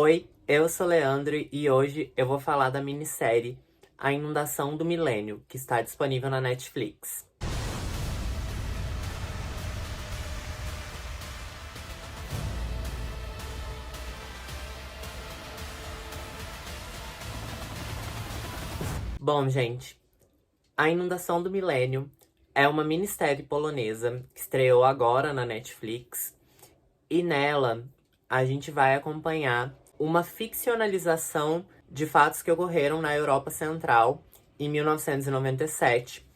Oi, eu sou Leandro e hoje eu vou falar da minissérie A Inundação do Milênio, que está disponível na Netflix. Bom, gente, A Inundação do Milênio é uma minissérie polonesa que estreou agora na Netflix e nela a gente vai acompanhar uma ficcionalização de fatos que ocorreram na Europa Central em 1997.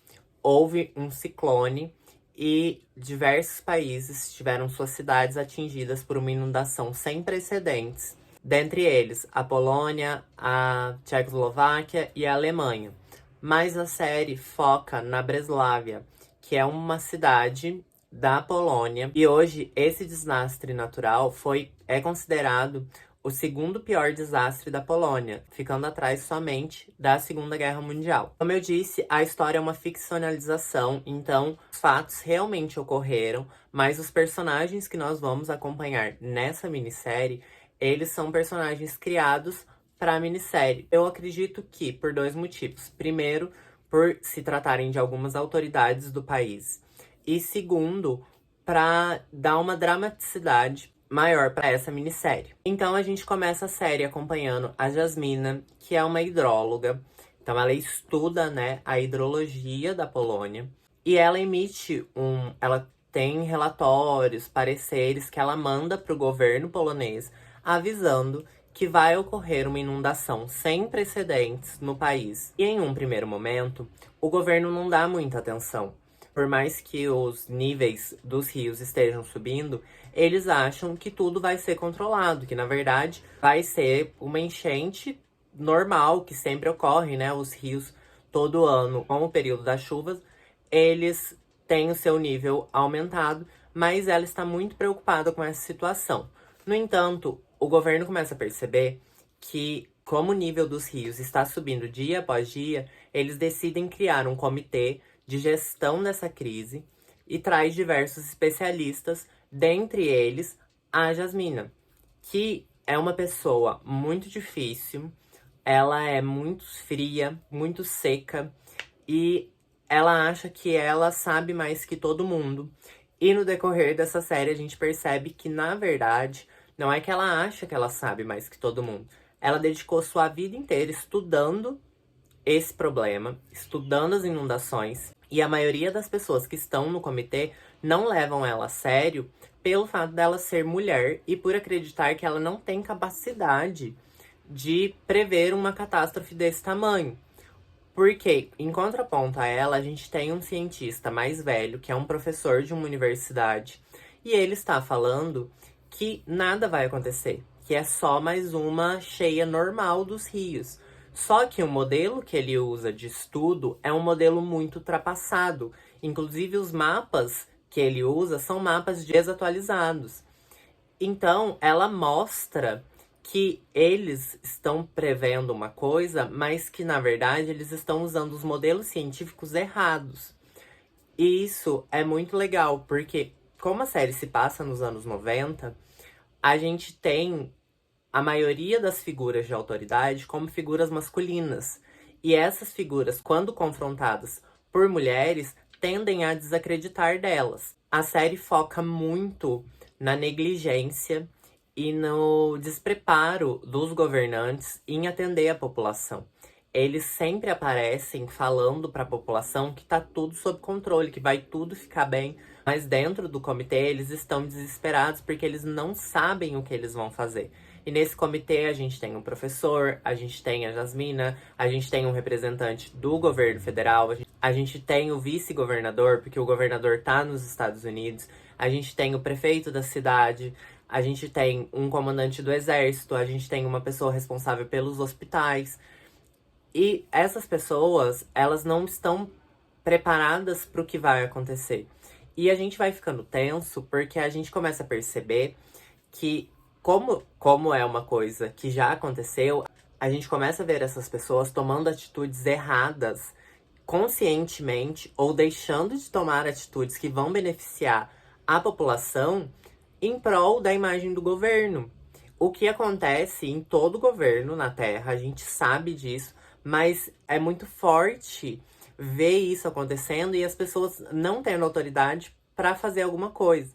Houve um ciclone e diversos países tiveram suas cidades atingidas por uma inundação sem precedentes. Dentre eles, a Polônia, a Tchecoslováquia e a Alemanha. Mas a série foca na Breslávia, que é uma cidade da Polônia. E hoje, esse desastre natural é considerado o segundo pior desastre da Polônia, ficando atrás somente da Segunda Guerra Mundial. Como eu disse, a história é uma ficcionalização, então os fatos realmente ocorreram, mas os personagens que nós vamos acompanhar nessa minissérie, eles são personagens criados para a minissérie. Eu acredito que por dois motivos. Primeiro, por se tratarem de algumas autoridades do país. E segundo, para dar uma dramaticidade maior para essa minissérie. Então a gente começa a série acompanhando a Jasmina, que é uma hidróloga. Então ela estuda, né, a hidrologia da Polônia e ela tem relatórios, pareceres que ela manda para o governo polonês avisando que vai ocorrer uma inundação sem precedentes no país. E em um primeiro momento, o governo não dá muita atenção. Por mais que os níveis dos rios estejam subindo, eles acham que tudo vai ser controlado, que na verdade vai ser uma enchente normal, que sempre ocorre, né? Os rios todo ano, com o período das chuvas, eles têm o seu nível aumentado, mas ela está muito preocupada com essa situação. No entanto, o governo começa a perceber que, como o nível dos rios está subindo dia após dia, eles decidem criar um comitê de gestão dessa crise e traz diversos especialistas, dentre eles a Jasmina, que é uma pessoa muito difícil, ela é muito fria, muito seca e ela acha que ela sabe mais que todo mundo. E no decorrer dessa série a gente percebe que, na verdade, não é que ela acha que ela sabe mais que todo mundo. Ela dedicou sua vida inteira estudando esse problema, estudando as inundações, e a maioria das pessoas que estão no comitê não levam ela a sério pelo fato dela ser mulher e por acreditar que ela não tem capacidade de prever uma catástrofe desse tamanho. Porque, em contraponto a ela, a gente tem um cientista mais velho, que é um professor de uma universidade, e ele está falando que nada vai acontecer, que é só mais uma cheia normal dos rios. Só que o modelo que ele usa de estudo é um modelo muito ultrapassado. Inclusive, os mapas que ele usa são mapas desatualizados. Então, ela mostra que eles estão prevendo uma coisa, mas que, na verdade, eles estão usando os modelos científicos errados. E isso é muito legal, porque como a série se passa nos anos 90, a gente tem a maioria das figuras de autoridade como figuras masculinas. E essas figuras, quando confrontadas por mulheres, tendem a desacreditar delas. A série foca muito na negligência e no despreparo dos governantes em atender a população. Eles sempre aparecem falando para a população que tá tudo sob controle, que vai tudo ficar bem, mas dentro do comitê eles estão desesperados porque eles não sabem o que eles vão fazer. E nesse comitê a gente tem um professor, a gente tem a Jasmina, a gente tem um representante do governo federal, a gente tem o vice-governador, porque o governador tá nos Estados Unidos, a gente tem o prefeito da cidade, a gente tem um comandante do exército, a gente tem uma pessoa responsável pelos hospitais. E essas pessoas, elas não estão preparadas para o que vai acontecer. E a gente vai ficando tenso porque a gente começa a perceber que, como é uma coisa que já aconteceu, a gente começa a ver essas pessoas tomando atitudes erradas conscientemente ou deixando de tomar atitudes que vão beneficiar a população em prol da imagem do governo. O que acontece em todo governo na Terra, a gente sabe disso, mas é muito forte ver isso acontecendo e as pessoas não tendo autoridade para fazer alguma coisa.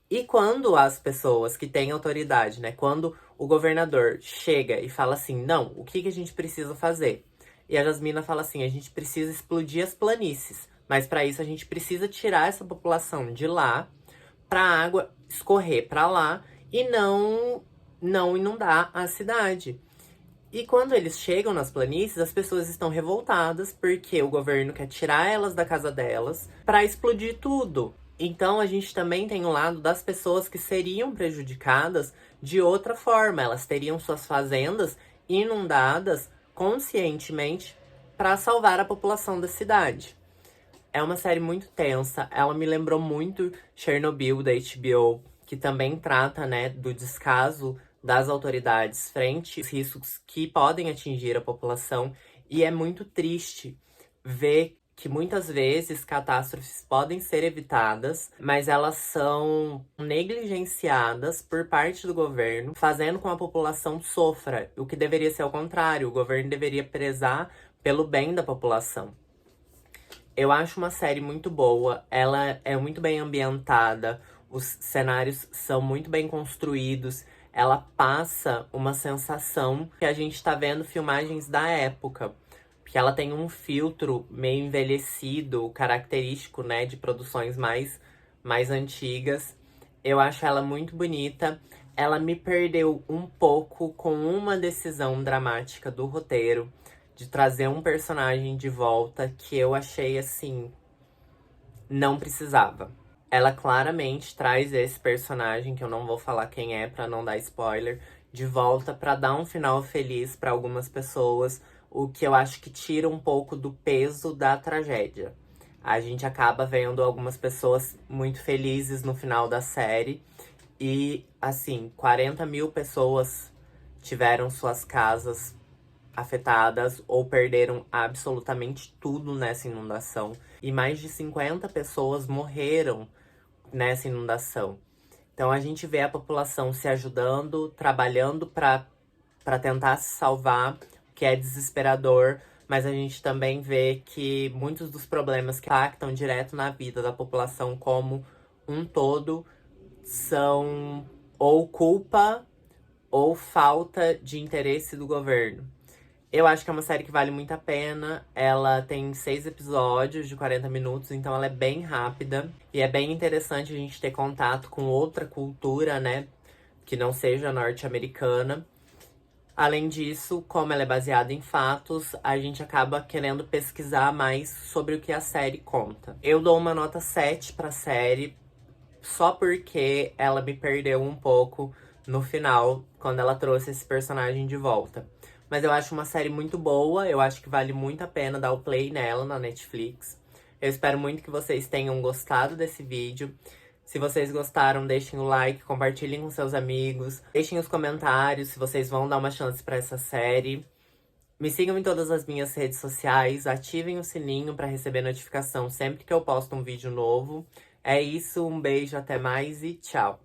E quando as pessoas que têm autoridade, né? Quando o governador chega e fala assim, não, o que a gente precisa fazer? E a Jasmina fala assim, a gente precisa explodir as planícies. Mas para isso a gente precisa tirar essa população de lá, para a água escorrer para lá e não inundar a cidade. E quando eles chegam nas planícies, as pessoas estão revoltadas porque o governo quer tirar elas da casa delas para explodir tudo. Então a gente também tem o lado das pessoas que seriam prejudicadas de outra forma. Elas teriam suas fazendas inundadas conscientemente para salvar a população da cidade. É uma série muito tensa. Ela me lembrou muito Chernobyl da HBO, que também trata, né, do descaso das autoridades frente aos riscos que podem atingir a população. E é muito triste ver que muitas vezes catástrofes podem ser evitadas, mas elas são negligenciadas por parte do governo, fazendo com que a população sofra, o que deveria ser ao contrário. O governo deveria prezar pelo bem da população. Eu acho uma série muito boa, ela é muito bem ambientada, os cenários são muito bem construídos, ela passa uma sensação que a gente tá vendo filmagens da época. Porque ela tem um filtro meio envelhecido, característico, né, de produções mais antigas. Eu acho ela muito bonita. Ela me perdeu um pouco com uma decisão dramática do roteiro de trazer um personagem de volta que eu achei assim, não precisava. Ela claramente traz esse personagem, que eu não vou falar quem é pra não dar spoiler, de volta pra dar um final feliz pra algumas pessoas, o que eu acho que tira um pouco do peso da tragédia. A gente acaba vendo algumas pessoas muito felizes no final da série. E, assim, 40 mil pessoas tiveram suas casas afetadas ou perderam absolutamente tudo nessa inundação. E mais de 50 pessoas morreram nessa inundação. Então a gente vê a população se ajudando, trabalhando para tentar se salvar, que é desesperador, mas a gente também vê que muitos dos problemas que impactam direto na vida da população como um todo são ou culpa ou falta de interesse do governo. Eu acho que é uma série que vale muito a pena. Ela tem 6 episódios de 40 minutos, então ela é bem rápida. E é bem interessante a gente ter contato com outra cultura, né? Que não seja norte-americana. Além disso, como ela é baseada em fatos, a gente acaba querendo pesquisar mais sobre o que a série conta. Eu dou uma nota 7 pra série, só porque ela me perdeu um pouco no final, quando ela trouxe esse personagem de volta. Mas eu acho uma série muito boa, eu acho que vale muito a pena dar o play nela na Netflix. Eu espero muito que vocês tenham gostado desse vídeo. Se vocês gostaram, deixem o like, compartilhem com seus amigos. Deixem os comentários se vocês vão dar uma chance pra essa série. Me sigam em todas as minhas redes sociais, ativem o sininho para receber notificação sempre que eu posto um vídeo novo. É isso, um beijo, até mais e tchau!